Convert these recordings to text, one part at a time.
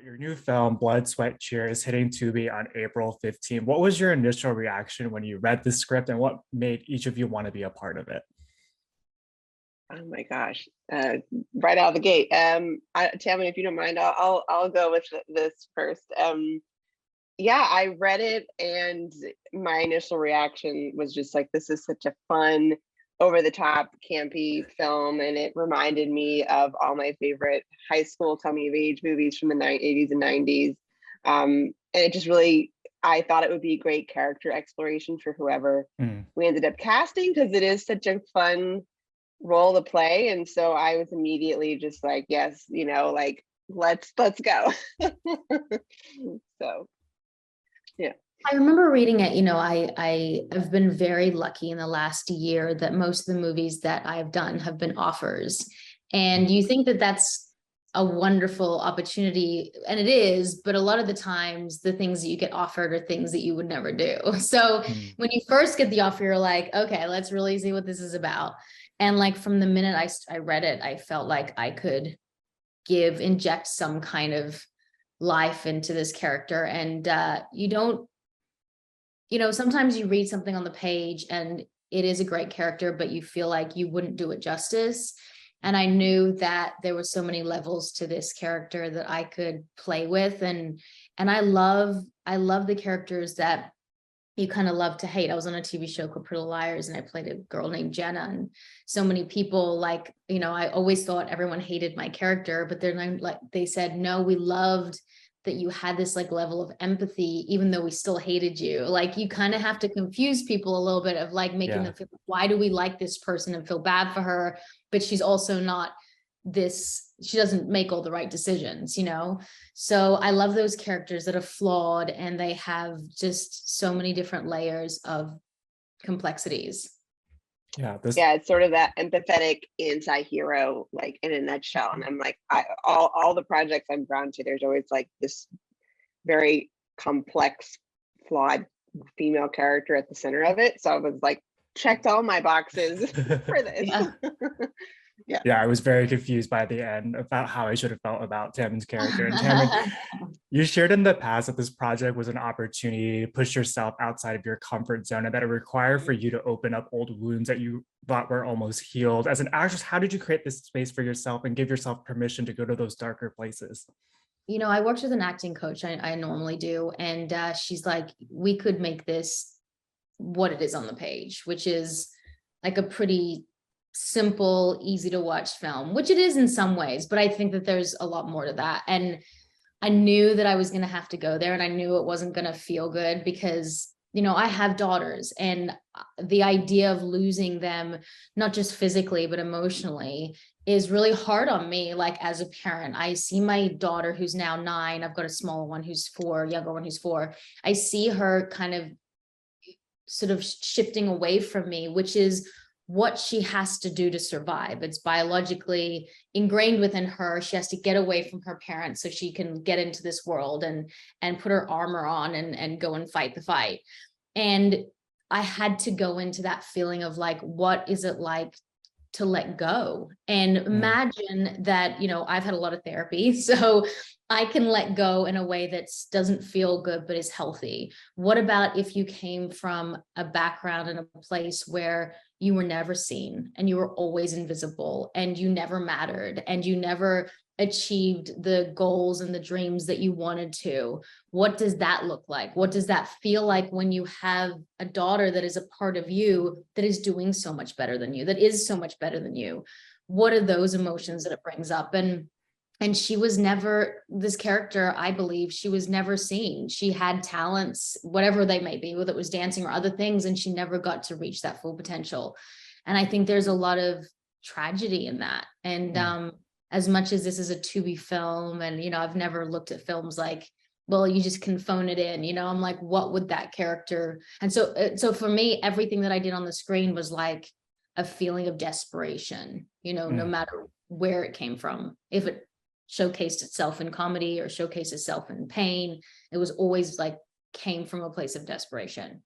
Your new film, Blood, Sweat, Cheer, is hitting Tubi on April 15th. What was your initial reaction when you read the script, and what made each of you want to be a part of it? Oh my gosh. Right out of the gate. Tammin, if you don't mind, I'll go with this first. Yeah, I read it and my initial reaction was just like, this is such a fun, over the top, campy film, and it reminded me of all my favorite high school coming of age movies from the 80s and 90s. And it just really, I thought it would be a great character exploration for whoever Mm. we ended up casting, because it is such a fun role to play. And so I was immediately just like, yes, like let's go. So yeah. I remember reading it, I have been very lucky in the last year that most of the movies that I've done have been offers. And you think that that's a wonderful opportunity, and it is, but a lot of the times the things that you get offered are things that you would never do. So when you first get the offer, you're like, okay, let's really see what this is about. And like from the minute I read it, I felt like I could inject some kind of life into this character. And sometimes you read something on the page and it is a great character, but you feel like you wouldn't do it justice. And I knew that there were so many levels to this character that I could play with. And I love the characters that you kind of love to hate. I was on a TV show called Pretty Liars, and I played a girl named Jenna. And so many people I always thought everyone hated my character, but then they said, no, we loved that you had this like level of empathy, even though we still hated you. Like you kind of have to confuse people a little bit of like making them feel, why do we like this person and feel bad for her? But she's also not she doesn't make all the right decisions, So I love those characters that are flawed and they have just so many different layers of complexities. Yeah, It's sort of that empathetic anti-hero, like in a nutshell. And I'm like, all the projects I'm drawn to, there's always like this very complex, flawed female character at the center of it. So I was like, checked all my boxes for this. Yeah, I was very confused by the end about how I should have felt about Tammin's character. And Tammin, you shared in the past that this project was an opportunity to push yourself outside of your comfort zone and that it required for you to open up old wounds that you thought were almost healed. As an actress, how did you create this space for yourself and give yourself permission to go to those darker places? I worked with an acting coach. I normally do. And she's like, we could make this what it is on the page, which is like a pretty simple, easy to watch film, which it is in some ways, but I think that there's a lot more to that. And I knew that I was going to have to go there, and I knew it wasn't going to feel good because, I have daughters, and the idea of losing them, not just physically, but emotionally, is really hard on me. Like as a parent, I see my daughter who's now 9. I've got a smaller one who's 4, younger one who's 4. I see her kind of sort of shifting away from me, which is what she has to do to survive. It's biologically ingrained within her. She has to get away from her parents so she can get into this world and put her armor on and go and fight the fight. And I had to go into that feeling of like, what is it like to let go? And imagine that, I've had a lot of therapy, so I can let go in a way that doesn't feel good, but is healthy. What about if you came from a background in a place where you were never seen and you were always invisible and you never mattered and you never achieved the goals and the dreams that you wanted to? What does that look like? What does that feel like when you have a daughter that is a part of you that is doing so much better than you, that is so much better than you? What are those emotions that it brings up? And she was never, this character, I believe, she was never seen. She had talents, whatever they may be, whether it was dancing or other things, and she never got to reach that full potential. And I think there's a lot of tragedy in that. And as much as this is a Tubi film, and, I've never looked at films like, well, you just can phone it in, I'm like, what would that character? And so for me, everything that I did on the screen was like a feeling of desperation, no matter where it came from. If it showcased itself in comedy or showcased itself in pain, it was always like came from a place of desperation.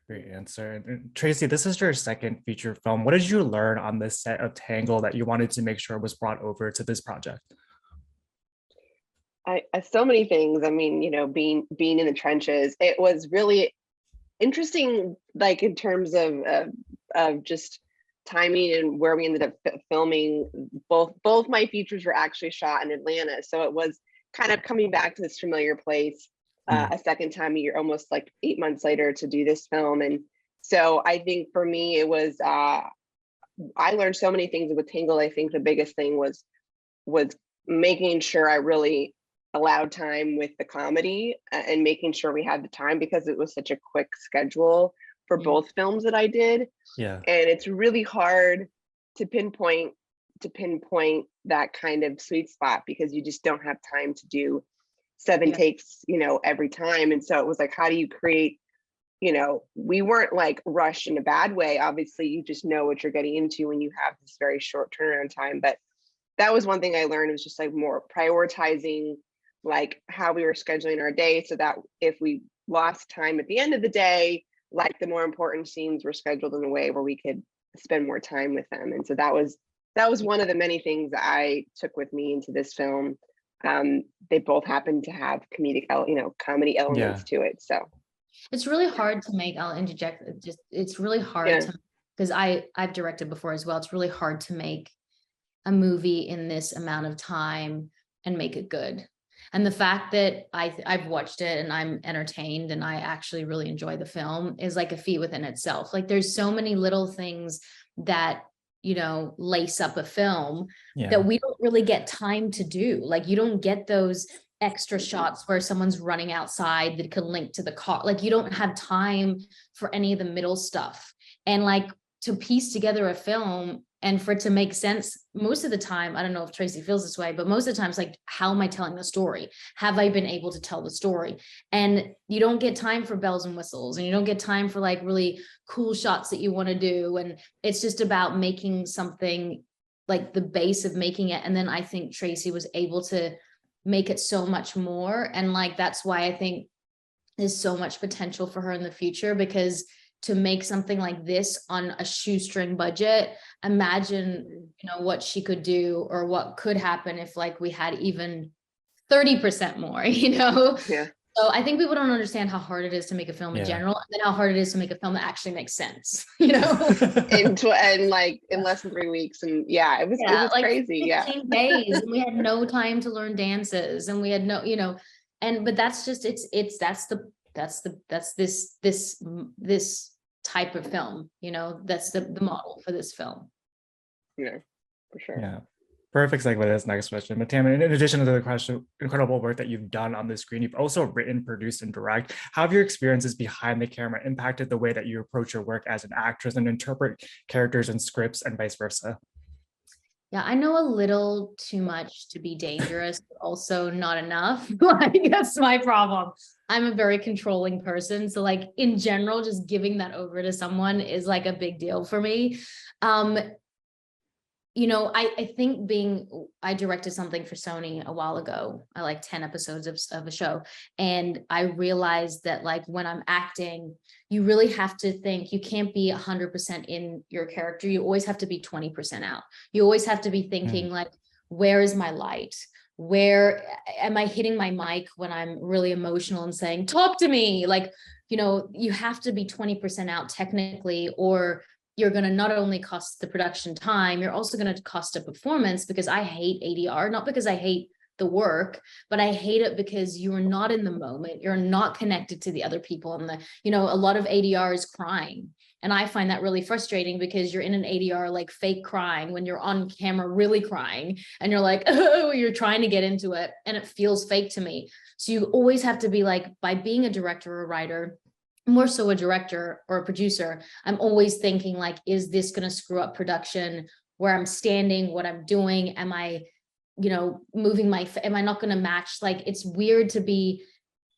Great answer. And Traci, this is your second feature film. What did you learn on this set of Tangle that you wanted to make sure was brought over to this project? So many things. I mean, being in the trenches, it was really interesting, like in terms of just timing and where we ended up filming. Both my features were actually shot in Atlanta, so it was kind of coming back to this familiar place a second time a year, almost like 8 months later, to do this film. And so I think for me, it was I learned so many things with Tangle. I think the biggest thing was making sure I really allowed time with the comedy, and making sure we had the time, because it was such a quick schedule for both films that I did. Yeah. And it's really hard to pinpoint that kind of sweet spot, because you just don't have time to do 7 takes, every time. And so it was like, how do you create, we weren't like rushed in a bad way. Obviously, you just know what you're getting into when you have this very short turnaround time. But that was one thing I learned, was just like more prioritizing like how we were scheduling our day, so that if we lost time at the end of the day, like the more important scenes were scheduled in a way where we could spend more time with them. And so that was one of the many things that I took with me into this film. They both happen to have comedy elements to it. So it's really hard to make, I'll interject, it's really hard to, because I've directed before as well. It's really hard to make a movie in this amount of time and make it good. And the fact that I've watched it and I'm entertained and I actually really enjoy the film is like a feat within itself. Like there's so many little things that, lace up a film that we don't really get time to do. Like you don't get those extra shots where someone's running outside that can link to the car. Like you don't have time for any of the middle stuff. And like to piece together a film and for it to make sense most of the time, I don't know if Traci feels this way, but most of the time it's like, how am I telling the story? Have I been able to tell the story? And you don't get time for bells and whistles, and you don't get time for like really cool shots that you want to do. And it's just about making something, like the base of making it. And then I think Traci was able to make it so much more. And like, that's why I think there's so much potential for her in the future, because to make something like this on a shoestring budget, imagine, what she could do, or what could happen if like we had even 30% more, Yeah. So I think people don't understand how hard it is to make a film in general, and then how hard it is to make a film that actually makes sense, and like in less than 3 weeks. And it was like crazy. 15 days, and we had no time to learn dances, and we had no, but that's just, that's this type of film, that's the model for this film. Yeah, for sure. Yeah. Perfect segue to this next question. But Tammin, in addition to the incredible work that you've done on the screen, you've also written, produced, and direct. How have your experiences behind the camera impacted the way that you approach your work as an actress and interpret characters and scripts, and vice versa? Yeah, I know a little too much to be dangerous, but also not enough. Like that's my problem. I'm a very controlling person. So like in general, just giving that over to someone is like a big deal for me. I think I directed something for Sony a while ago. I like 10 episodes of a show. And I realized that like when I'm acting, you really have to think, you can't be 100% in your character. You always have to be 20% out. You always have to be thinking like, where is my light? Where am I hitting my mic when I'm really emotional and saying, talk to me? Like, you have to be 20% out technically, or you're going to not only cost the production time, you're also going to cost a performance, because I hate ADR, not because I hate the work, but I hate it because you're not in the moment. You're not connected to the other people. And a lot of ADR is crying. And I find that really frustrating, because you're in an ADR, like fake crying, when you're on camera, really crying, and you're like, oh, you're trying to get into it. And it feels fake to me. So you always have to be like, by being a director or a writer, more so a director or a producer, I'm always thinking like, is this going to screw up production, where I'm standing, what I'm doing? Am I, moving am I not going to match? Like, it's weird to be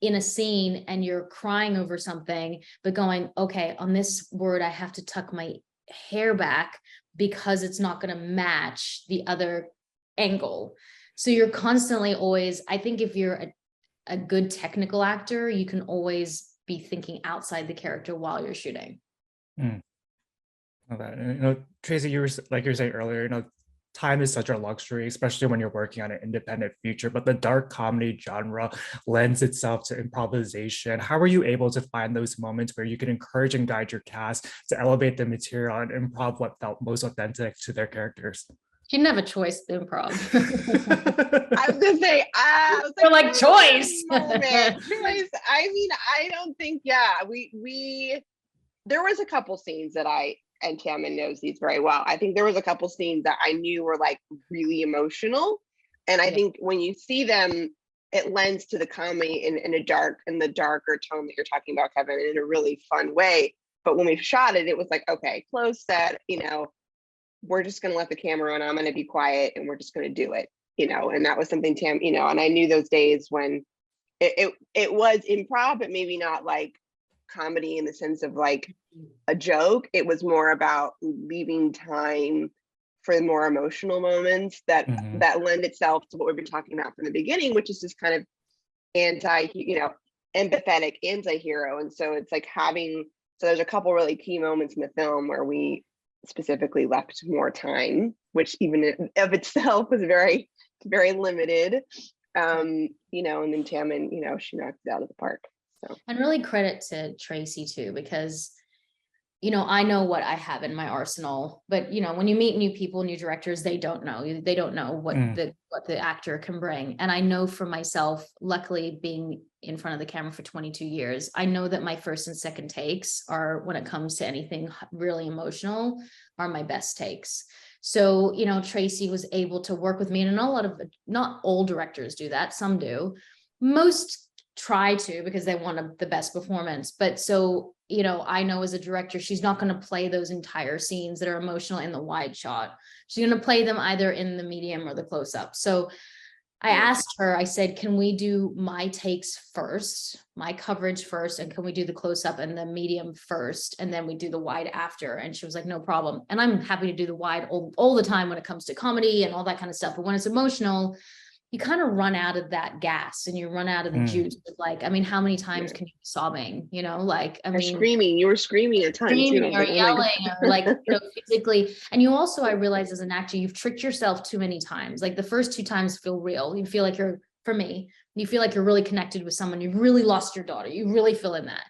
in a scene and you're crying over something, but going, okay, on this word, I have to tuck my hair back because it's not going to match the other angle. So you're constantly always, I think if you're a good technical actor, you can always be thinking outside the character while you're shooting. That. Traci, you were saying earlier, time is such a luxury, especially when you're working on an independent feature, but the dark comedy genre lends itself to improvisation. How are you able to find those moments where you can encourage and guide your cast to elevate the material and improv what felt most authentic to their characters? She didn't have a choice with improv. I was gonna say, You're like choice. Choice. I mean, I don't think, yeah, we there was a couple scenes that and Tammin knows these very well. I think there was a couple scenes that I knew were like really emotional. And I think when you see them, it lends to the comedy in the darker tone that you're talking about, Kevin, in a really fun way. But when we shot it, it was like, okay, close set, we're just gonna let the camera run. I'm gonna be quiet and we're just gonna do it, and that was something and I knew those days when it was improv, but maybe not like comedy in the sense of like a joke. It was more about leaving time for more emotional moments that lend itself to what we've been talking about from the beginning, which is just kind of empathetic anti-hero. And so it's like so there's a couple really key moments in the film where we specifically left more time, which even of itself was very, very limited. And then Tammin, she knocked it out of the park. So. And really credit to Traci too, because I know what I have in my arsenal, but when you meet new people, new directors, they don't know what the actor can bring. And I know for myself, luckily being in front of the camera for 22 years, I know that my first and second takes are, when it comes to anything really emotional, are my best takes. So, Traci was able to work with me, and not all directors do that. Some do. Most try to, because they want the best performance. But so, I know as a director, she's not going to play those entire scenes that are emotional in the wide shot. She's going to play them either in the medium or the close up. So I asked her, I said, can we do my takes first, my coverage first, and can we do the close up and the medium first, and then we do the wide after? And she was like, no problem. And I'm happy to do the wide all the time when it comes to comedy and all that kind of stuff. But when it's emotional, you kind of run out of that gas and you run out of the juice. Like, how many times can you be sobbing? Screaming. You were screaming a ton screaming too. or yelling or like physically. And you also, I realized as an actor, you've tricked yourself too many times. Like the first 2 times feel real. You feel like for me, you feel like you're really connected with someone. You've really lost your daughter. You really feel in that.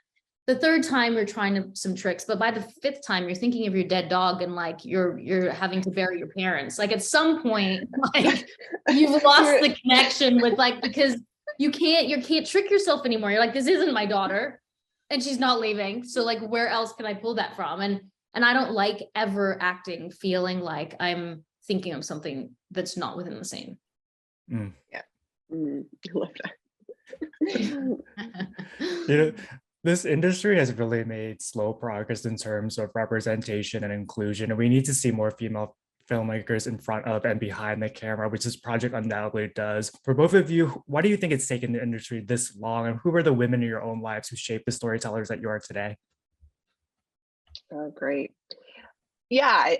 The 3rd time you're trying some tricks, but by the 5th time you're thinking of your dead dog and like you're having to bury your parents. Like at some point, like you've lost the connection with because you can't trick yourself anymore. You're like, this isn't my daughter and she's not leaving. So like, where else can I pull that from? And I don't like ever acting feeling like I'm thinking of something that's not within the scene. Yeah. I love that. This industry has really made slow progress in terms of representation and inclusion, and we need to see more female filmmakers in front of and behind the camera, which this project undoubtedly does. For both of you, why do you think it's taken the industry this long, and who are the women in your own lives who shape the storytellers that you are today? Oh, great. Yeah,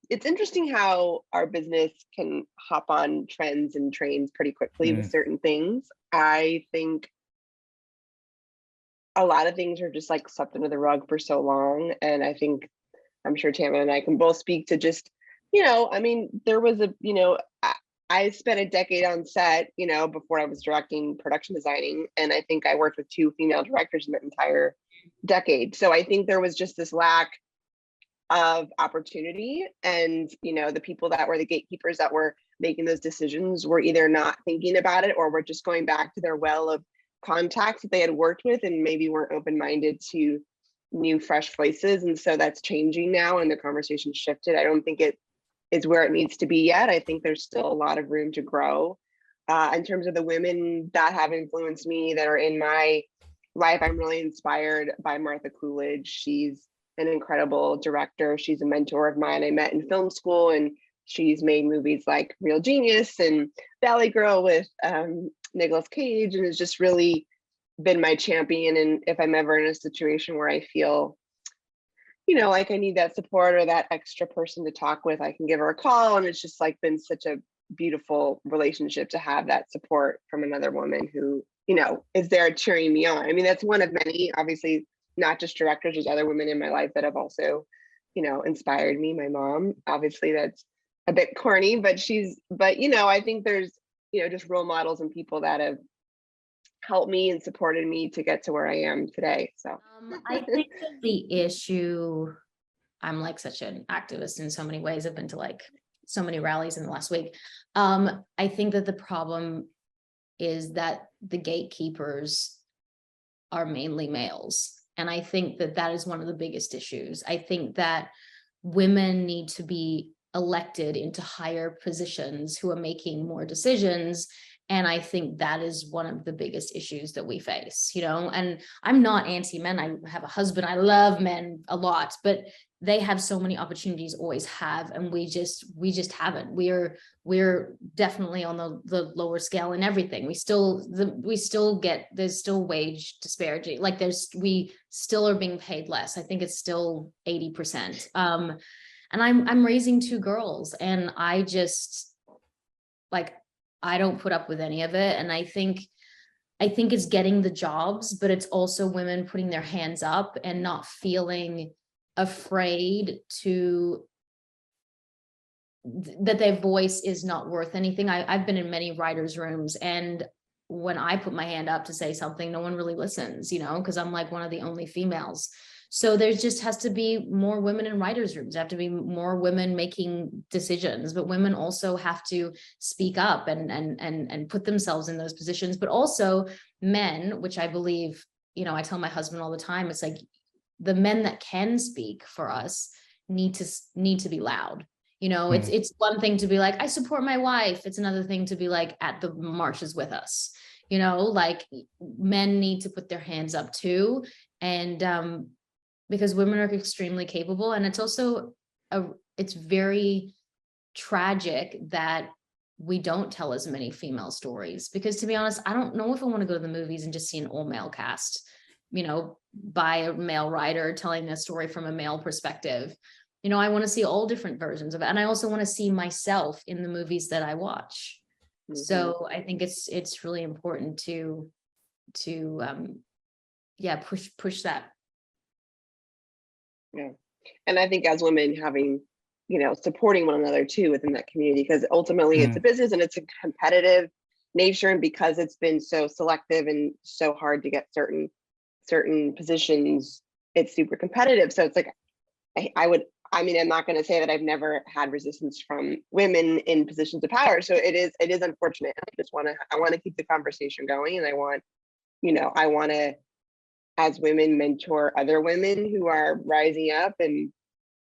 it's interesting how our business can hop on trends and trains pretty quickly with certain things. I think a lot of things are just like swept under the rug for so long. And I'm sure Tammin and I can both speak to just, there was I spent a decade on set, before I was directing production designing. And I think I worked with 2 female directors in that entire decade. So I think there was just this lack of opportunity. And, the people that were the gatekeepers that were making those decisions were either not thinking about it or were just going back to their well of contacts that they had worked with and maybe weren't open-minded to new fresh voices. And so that's changing now and the conversation shifted. I don't think it is where it needs to be yet. I think there's still a lot of room to grow. In terms of the women that have influenced me that are in my life, I'm really inspired by Martha Coolidge. She's an incredible director. She's a mentor of mine. I met in film school and she's made movies like Real Genius and Valley Girl with Nicolas Cage, and has just really been my champion. And if I'm ever in a situation where I feel, like I need that support or that extra person to talk with, I can give her a call. And it's just like been such a beautiful relationship to have that support from another woman who, is there cheering me on. That's one of many, obviously, not just directors, there's other women in my life that have also, inspired me. My mom, obviously, that's a bit corny, but you know, I think there's, you know, just role models and people that have helped me and supported me to get to where I am today. So I think that the issue, I'm like such an activist in so many ways. I've been to like so many rallies in the last week. I think that the problem is that the gatekeepers are mainly males. And I think that that is one of the biggest issues. I think that women need to be elected into higher positions who are making more decisions. And I think that is one of the biggest issues that we face, you know, and I'm not anti-men. I have a husband. I love men a lot, but they have so many opportunities, always have. And we just haven't. We're definitely on the lower scale in everything. There's still wage disparity. Like we still are being paid less. I think it's still 80%. And I'm raising 2 girls, and I just like, I don't put up with any of it. And I think it's getting the jobs, but it's also women putting their hands up and not feeling afraid that their voice is not worth anything. I've been in many writers' rooms, and when I put my hand up to say something, no one really listens, you know, because I'm like one of the only females. So there just has to be more women in writers' rooms. There have to be more women making decisions, but women also have to speak up and put themselves in those positions. But also men, which I believe, you know, I tell my husband all the time, it's like the men that can speak for us need to be loud. You know, it's one thing to be like, I support my wife. It's another thing to be like at the marches with us. You know, like men need to put their hands up too. And because women are extremely capable. And it's also, it's very tragic that we don't tell as many female stories, because to be honest, I don't know if I want to go to the movies and just see an all male cast, you know, by a male writer telling a story from a male perspective. You know, I want to see all different versions of it. And I also want to see myself in the movies that I watch. So I think it's really important to push that. Yeah. And I think as women having, you know, supporting one another too within that community, because ultimately it's a business and it's a competitive nature. And because it's been so selective and so hard to get certain positions, it's super competitive. So it's like, I'm not going to say that I've never had resistance from women in positions of power. So it is unfortunate. I want to keep the conversation going. And I want to, as women, mentor other women who are rising up and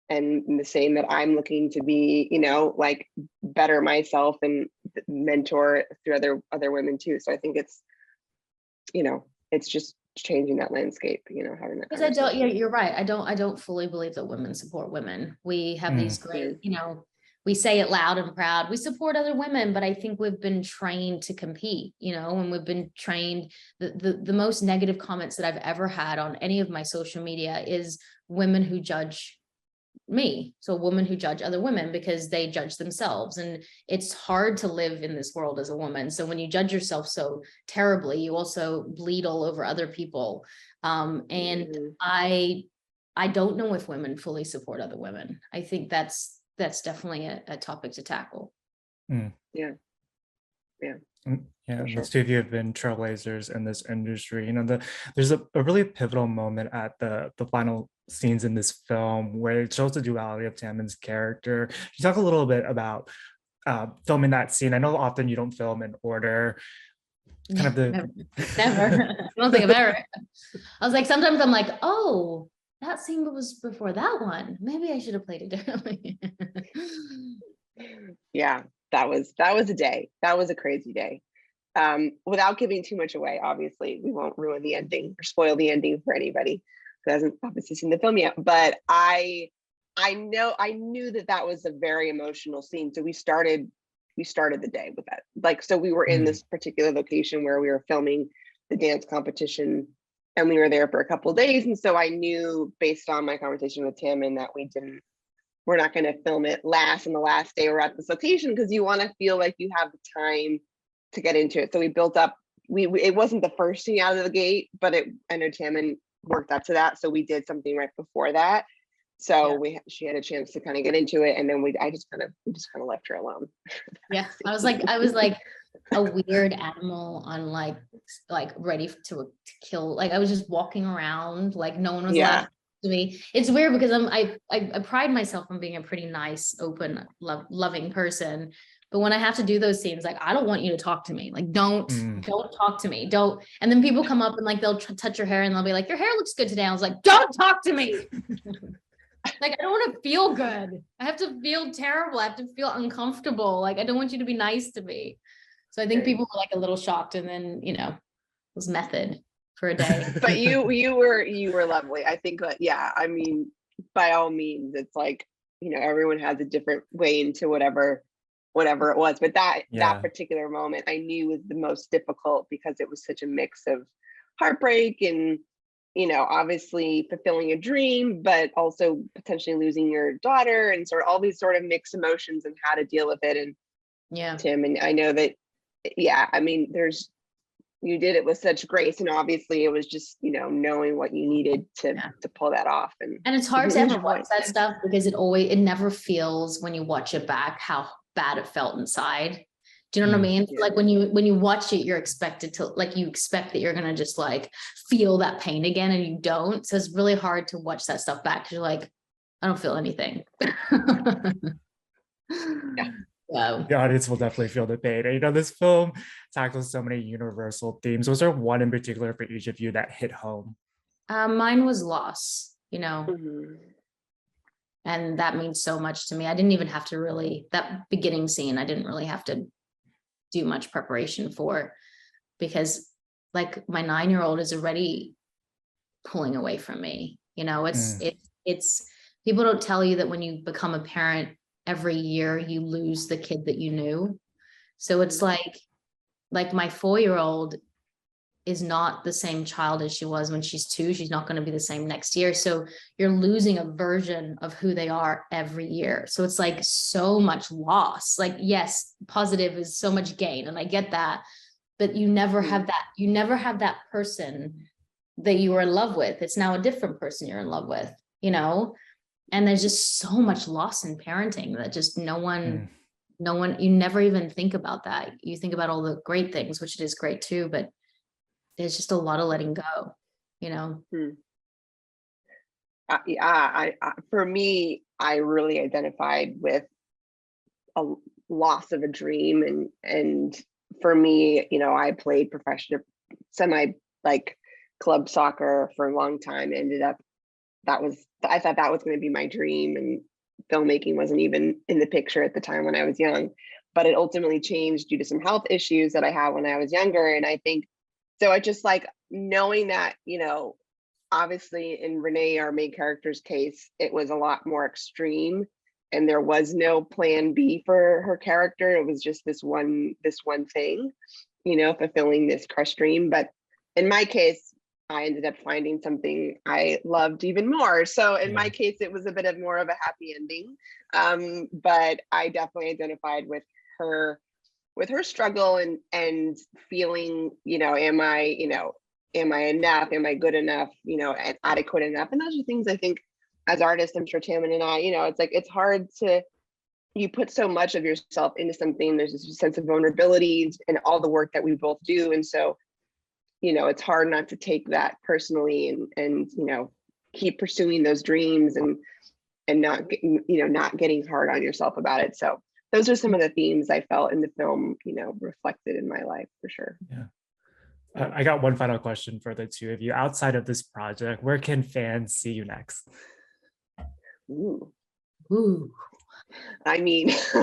the same that I'm looking to be, you know, like better myself and mentor through other women too. So I think it's, you know, it's just changing that landscape, you know, having that. Because you're right. I don't fully believe that women support women. We have these great, you know, we say it loud and proud, we support other women, but I think we've been trained to compete, you know, and we've been trained. The most negative comments that I've ever had on any of my social media is women who judge me. So women who judge other women because they judge themselves. And it's hard to live in this world as a woman. So when you judge yourself so terribly, you also bleed all over other people. And I don't know if women fully support other women. I think that's definitely a topic to tackle. Yeah. Yeah, those two of you have been trailblazers in this industry. You know, there's a really pivotal moment at the final scenes in this film where it shows the duality of Tammin's character. Can you talk a little bit about filming that scene? I know often you don't film in order. Kind of the never. I don't think I've ever. I was like, sometimes I'm like, oh, that scene was before that one. Maybe I should have played it differently. Yeah, that was a day. That was a crazy day. Without giving too much away, obviously, we won't ruin the ending or spoil the ending for anybody who hasn't obviously seen the film yet. But I knew that was a very emotional scene. So we started the day with that. Like, so we were in this particular location where we were filming the dance competition, and we were there for a couple of days. And so I knew, based on my conversation with Tammin, that we're not going to film it on the last day we're at this location, because you want to feel like you have the time to get into it. So we built up, it wasn't the first scene out of the gate, but I know Tammin worked up to that. So we did something right before that. So she had a chance to kind of get into it, and then we just kind of left her alone. Yeah, I was like a weird animal on like ready to kill. Like I was just walking around, like no one was allowed to me. It's weird because I pride myself on being a pretty nice, open, loving person. But when I have to do those scenes, like I don't want you to talk to me. Like don't talk to me. Don't. And then people come up and like they'll touch your hair and they'll be like, your hair looks good today. I was like, don't talk to me. Like, I don't want to feel good. I have to feel terrible. I have to feel uncomfortable. Like, I don't want you to be nice to me. So I think people were like a little shocked, and then, you know, it was method for a day. But you were lovely. I think that, yeah, I mean, by all means, it's like, you know, everyone has a different way into whatever it was. But that particular moment I knew was the most difficult because it was such a mix of heartbreak and, you know, obviously fulfilling a dream, but also potentially losing your daughter, and sort of all these sort of mixed emotions and how to deal with it. And Tim, and I know that, I mean, you did it with such grace, and obviously it was just, you know, knowing what you needed to pull that off. And it's hard to ever watch that stuff because it never feels when you watch it back how bad it felt inside. Do you know what I mean? Yeah. Like when you watch it, you expect that you're gonna just like feel that pain again, and you don't. So it's really hard to watch that stuff back because you're like, I don't feel anything. The audience will definitely feel the pain. And, you know, this film tackles so many universal themes. Was there one in particular for each of you that hit home? Mine was loss, you know. And that means so much to me. I didn't even have to really, that beginning scene, I didn't really have to do much preparation for, because like my 9-year-old is already pulling away from me. You know, it's people don't tell you that when you become a parent, every year you lose the kid that you knew. So it's like my 4-year-old is not the same child as she was when she's 2. She's not going to be the same next year. So you're losing a version of who they are every year. So it's like so much loss. Like, yes, positive is so much gain, and I get that, but you never have that. You never have that person that you were in love with. It's now a different person you're in love with, you know? And there's just so much loss in parenting that just no one, you never even think about that. You think about all the great things, which it is great too, but there's just a lot of letting go, you know? For me, I really identified with a loss of a dream. And for me, you know, I played professional, like club soccer for a long time. Ended up, I thought that was going to be my dream, and filmmaking wasn't even in the picture at the time when I was young, but it ultimately changed due to some health issues that I had when I was younger. And I think, so I just like knowing that, you know, obviously in Renee, our main character's case, it was a lot more extreme, and there was no plan B for her character. It was just this one thing, you know, fulfilling this crushed dream. But in my case, I ended up finding something I loved even more. So in my case, it was a bit of more of a happy ending. But I definitely identified with her struggle and feeling, you know, am I enough? Am I good enough? You know, adequate enough? And those are things I think as artists, I'm sure Tammin and I, you know, it's like, it's hard to, you put so much of yourself into something. There's this sense of vulnerability and all the work that we both do. And so, you know, it's hard not to take that personally and, you know, keep pursuing those dreams and not getting hard on yourself about it. So those are some of the themes I felt in the film, you know, reflected in my life for sure. Yeah. I got one final question for the two of you. Outside of this project, where can fans see you next? Ooh. I mean, it's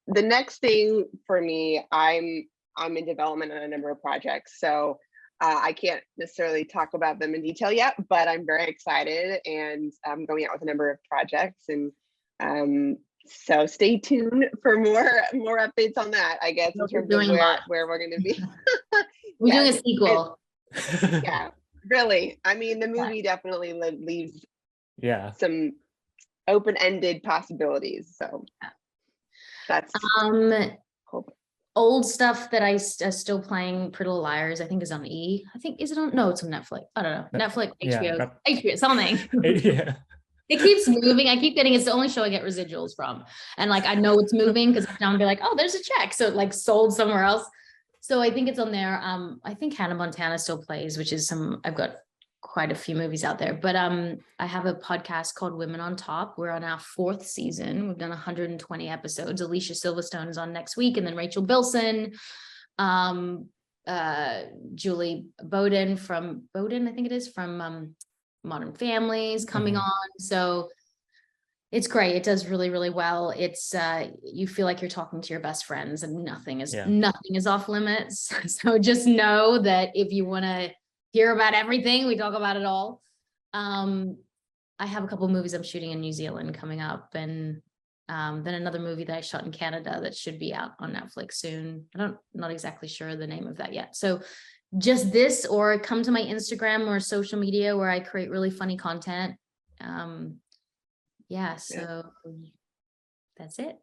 the next thing for me. I'm in development on a number of projects, so I can't necessarily talk about them in detail yet, but I'm very excited, and I'm going out with a number of projects, and so stay tuned for more updates on that, I guess, in terms of where we're going to be. We're doing a sequel. Yeah, really. I mean, the movie definitely leaves some open-ended possibilities. So that's old stuff that I still playing. Pretty Little Liars, I think, is on E. I think, is it on? No, it's on Netflix. I don't know. Netflix, HBO, HBO, something. Yeah. It keeps moving. I keep getting, it's the only show I get residuals from. And like, I know it's moving because I'm be like, oh, there's a check. So it like sold somewhere else. So I think it's on there. I think Hannah Montana still plays, which is I've got quite a few movies out there, but I have a podcast called Women on Top. We're on our 4th season. We've done 120 episodes. Alicia Silverstone is on next week, and then Rachel Bilson, Julie Bowden, I think it is, from Modern Families coming on. So it's great. It does really, really well. It's you feel like you're talking to your best friends, and nothing is off limits. So just know that if you want to hear about everything, we talk about it all. I have a couple of movies I'm shooting in New Zealand coming up, and then another movie that I shot in Canada that should be out on Netflix soon. Not exactly sure the name of that yet. So just this, or come to my Instagram or social media where I create really funny content. So that's it.